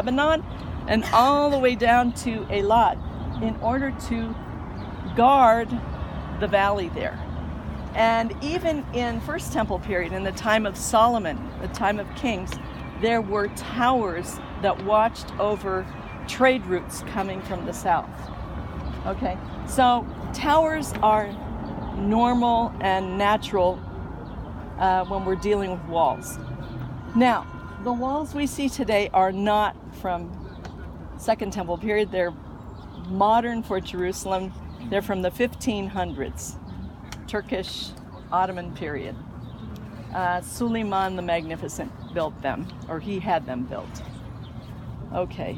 Lebanon and all the way down to Eilat in order to guard the valley there. And even in First Temple period, in the time of Solomon, the time of kings, there were towers that watched over trade routes coming from the south. Okay, so towers are normal and natural when we're dealing with walls. Now, the walls we see today are not from Second Temple period. They're modern for Jerusalem. They're from the 1500s, Turkish Ottoman period. Suleiman the Magnificent built them, or he had them built. Okay,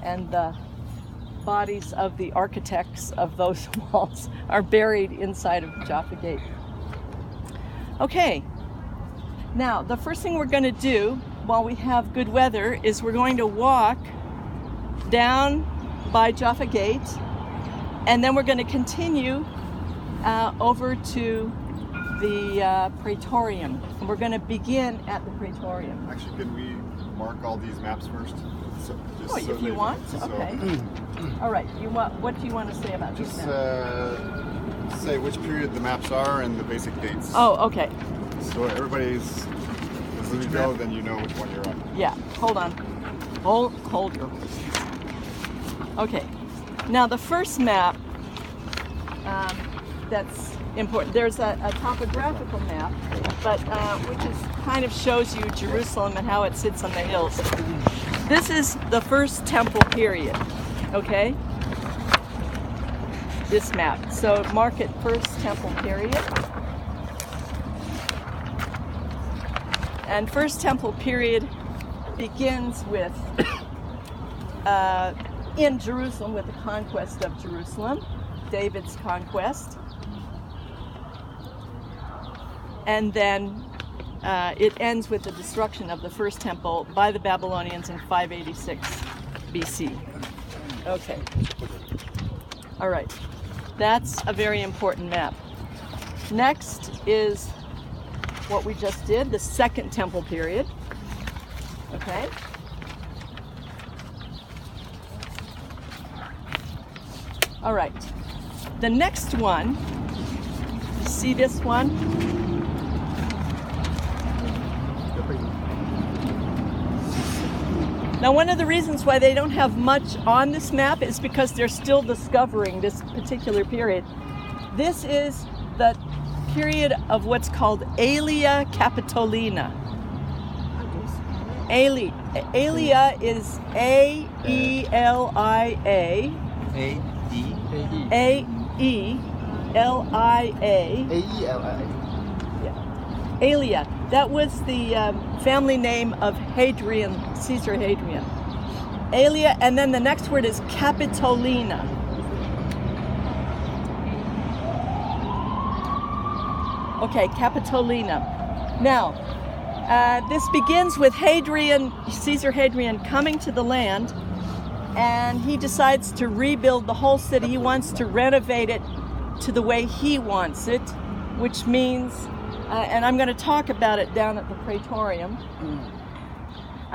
and the bodies of the architects of those walls are buried inside of Jaffa Gate. Okay, now the first thing we're going to do while we have good weather is we're going to walk down by Jaffa Gate, and then we're going to continue over to the Praetorium. And we're going to begin at the Praetorium. Actually, can we mark all these maps first? If you want. Okay. All right. What do you want to say about just these maps? Say which period the maps are and the basic dates. Oh, okay. So everybody's, as we go, then you know which one you're on. Yeah. Hold on. Hold your. Okay. Now the first map that's important. There's a topographical map, but which is kind of shows you Jerusalem and how it sits on the hills. This is the First Temple period. Okay. This map. So mark it First Temple period. And First Temple period begins with in Jerusalem with the conquest of Jerusalem, David's conquest. And then it ends with the destruction of the first temple by the Babylonians in 586 BC. Okay. All right. That's a very important map. Next is what we just did, the Second Temple period. Okay. All right. The next one, you see this one? Now, one of the reasons why they don't have much on this map is because they're still discovering this particular period. This is the period of what's called Aelia Capitolina. Aelia is A-E-L-I-A. A-E-L-I-A. Yeah. Aelia. That was the family name of Hadrian, Caesar Hadrian. Aelia, and then the next word is Capitolina. Okay, Capitolina. Now, this begins with Hadrian, Caesar Hadrian, coming to the land, and he decides to rebuild the whole city. He wants to renovate it to the way he wants it, which means, and I'm going to talk about it down at the Praetorium,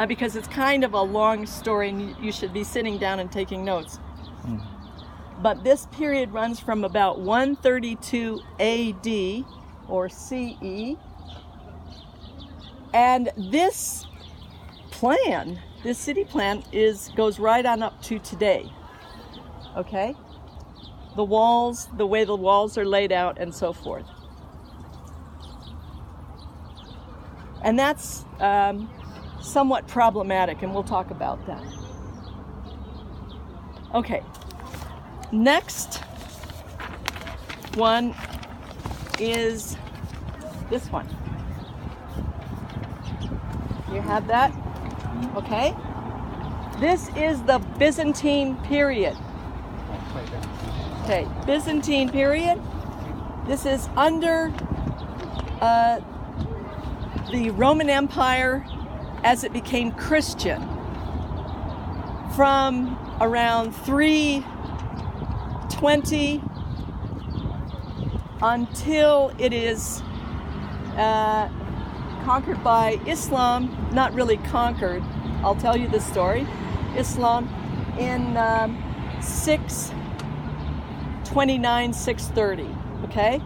because it's kind of a long story and you should be sitting down and taking notes. But this period runs from about 132 AD or CE, and this plan, this city plan, goes right on up to today. Okay? The walls, the way the walls are laid out, and so forth. And that's somewhat problematic, and we'll talk about that. Okay. Next one is this one. You have that? Okay. This is the Byzantine period. Okay, Byzantine period. This is under the Roman Empire as it became Christian from around 320 until it is conquered by Islam. Not really conquered, I'll tell you the story. Islam in 629, 630, okay?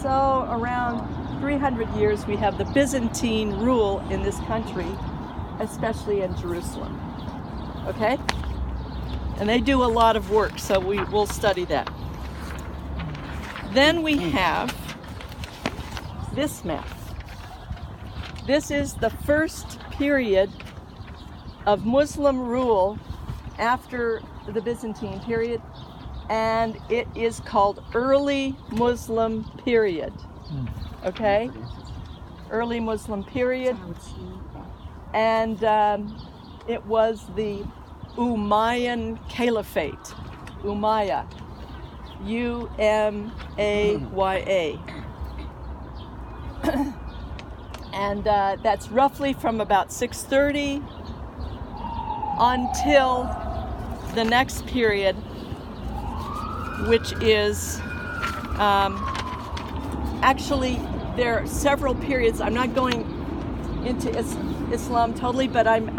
So around 300 years we have the Byzantine rule in this country, especially in Jerusalem, okay? And they do a lot of work, so we will study that. Then we have this map. This is the first period of Muslim rule after the Byzantine period, and it is called early Muslim period. Okay? Early Muslim period. And it was the Umayyan Caliphate. Umayya. U-M-A-Y-A. And that's roughly from about 630 until the next period, which is actually there are several periods. I'm not going into Islam totally, but I'm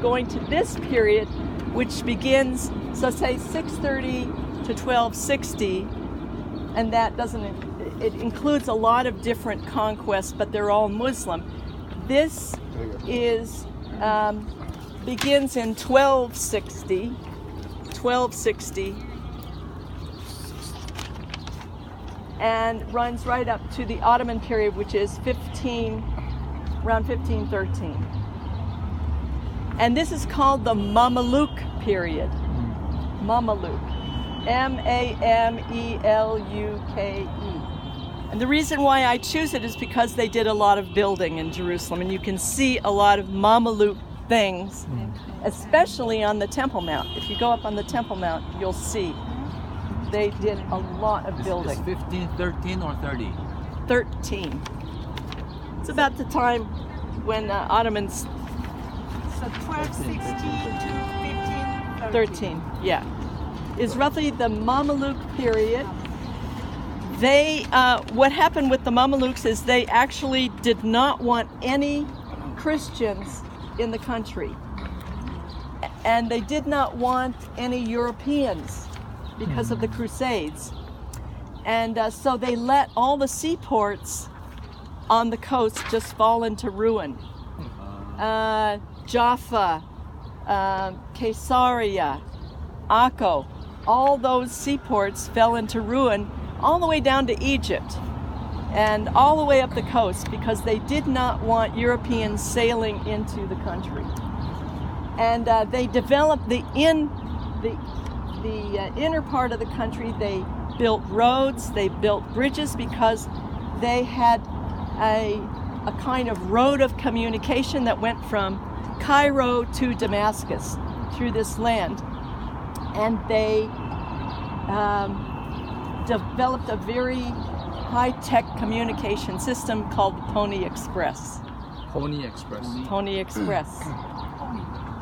going to this period, which begins, so say 630 to 1260, and that it includes a lot of different conquests, but they're all Muslim. This is begins in 1260, and runs right up to the Ottoman period, which is around 1513. And this is called the Mameluke period. Mameluke. M-A-M-E-L-U-K-E. And the reason why I choose it is because they did a lot of building in Jerusalem, and you can see a lot of Mameluke things, especially on the Temple Mount. If you go up on the Temple Mount, you'll see they did a lot of building. Is 1513 or 30? 13. It's about the time when Ottomans. So 1260 to 1513. 13, yeah. Is roughly the Mameluke period. They, what happened with the Mamelukes is they actually did not want any Christians in the country. And they did not want any Europeans because of the Crusades. And so they let all the seaports on the coast just fall into ruin. Jaffa, Caesarea, Akko, all those seaports fell into ruin all the way down to Egypt and all the way up the coast because they did not want Europeans sailing into the country. And they developed the inner part of the country. They built roads, they built bridges because they had a kind of road of communication that went from Cairo to Damascus through this land. And they developed a very high-tech communication system called the Pony Express. Pony Express. Pony Express.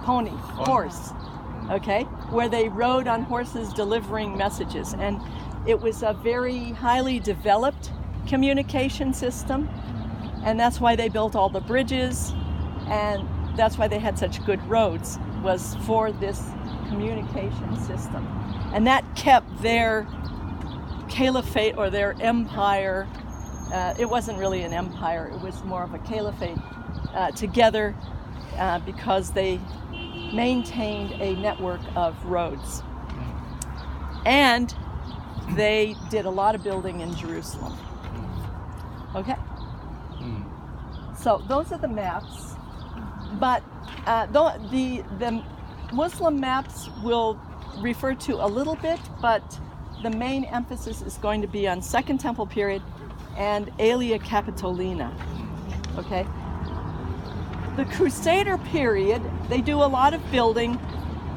Pony, horse, okay? Where they rode on horses delivering messages. And it was a very highly developed communication system. And that's why they built all the bridges. And that's why they had such good roads, was for this communication system. And that kept their caliphate or their empire, it wasn't really an empire, it was more of a caliphate, together because they maintained a network of roads. And they did a lot of building in Jerusalem. Okay? So those are the maps, but the Muslim maps will refer to a little bit, but the main emphasis is going to be on Second Temple period and Aelia Capitolina. Okay? The Crusader period, they do a lot of building,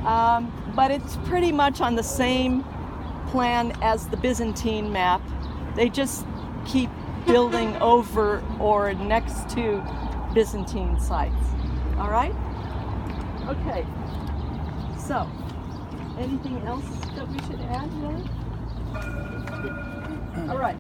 but it's pretty much on the same plan as the Byzantine map. They just keep building over or next to Byzantine sites. All right? Okay. So, anything else that we should add, really? All right.